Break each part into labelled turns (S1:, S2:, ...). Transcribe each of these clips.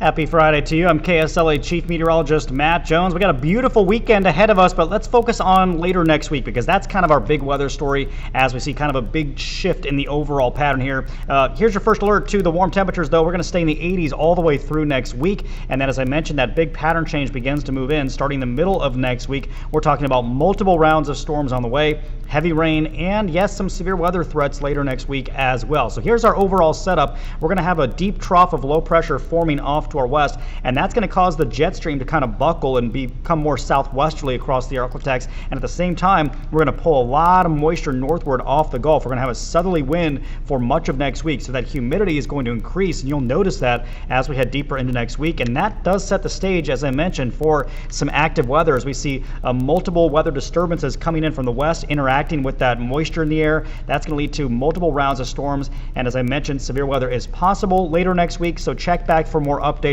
S1: Happy Friday to you. I'm KSLA Chief Meteorologist Matt Jones. We got a beautiful weekend ahead of us, but let's focus on later next week because that's kind of our big weather story as we see kind of a big shift in the overall pattern here. Here's your first alert to the warm temperatures, though. We're going to stay in the 80s all the way through next week. And then, as I mentioned, that big pattern change begins to move in starting the middle of next week. We're talking about multiple rounds of storms on the way, heavy rain, and yes, some severe weather threats later next week as well. So here's our overall setup. We're going to have a deep trough of low pressure forming off to our west, and that's going to cause the jet stream to kind of buckle and become more southwesterly across the Arctic. And at the same time, we're going to pull a lot of moisture northward off the Gulf. We're going to have a southerly wind for much of next week, so that humidity is going to increase, and you'll notice that as we head deeper into next week. And that does set the stage, as I mentioned, for some active weather as we see multiple weather disturbances coming in from the west, interacting with that moisture in the air. That's going to lead to multiple rounds of storms, and as I mentioned, severe weather is possible later next week, so check back for more updates.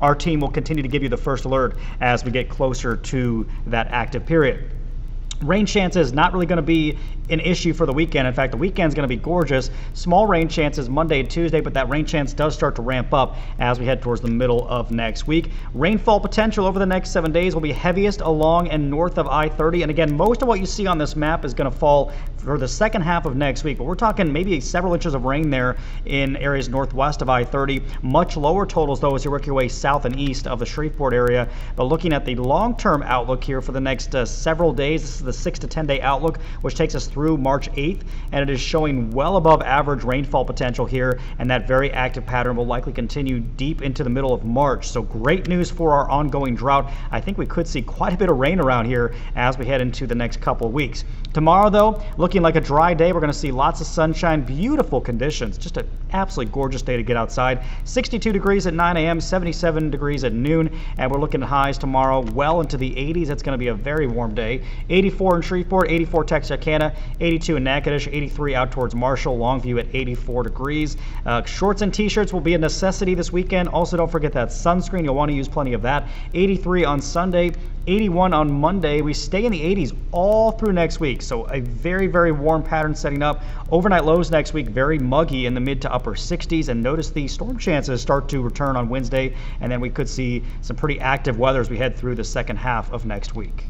S1: Our team will continue to give you the first alert as we get closer to that active period. Rain chances not really going to be an issue for the weekend. In fact, the weekend's going to be gorgeous. Small rain chances Monday and Tuesday, but that rain chance does start to ramp up as we head towards the middle of next week. Rainfall potential over the next 7 days will be heaviest along and north of I-30. And again, most of what you see on this map is going to fall for the second half of next week, but we're talking maybe several inches of rain there in areas northwest of I-30. Much lower totals, though, as you work your way south and east of the Shreveport area. But looking at the long-term outlook here for the next several days, this is the 6 to 10 day outlook, which takes us through March 8th, and it is showing well above average rainfall potential here, and that very active pattern will likely continue deep into the middle of March. So great news for our ongoing drought. I think we could see quite a bit of rain around here as we head into the next couple of weeks. Tomorrow, though, looking like a dry day. We're going to see lots of sunshine, beautiful conditions, just an absolutely gorgeous day to get outside. 62 degrees at 9 a.m., 77 degrees at noon, and we're looking at highs tomorrow well into the 80s. It's going to be a very warm day. 84 in Shreveport, 84 Texarkana, 82 in Natchitoches, 83 out towards Marshall, Longview at 84 degrees. Shorts and t-shirts will be a necessity this weekend. Also, don't forget that sunscreen. You'll want to use plenty of that. 83 on Sunday, 81 on Monday. We stay in the 80s all through next week, so a very, very warm pattern setting up. Overnight lows next week, very muggy in the mid to upper 60s, and notice the storm chances start to return on Wednesday, and then we could see some pretty active weather as we head through the second half of next week.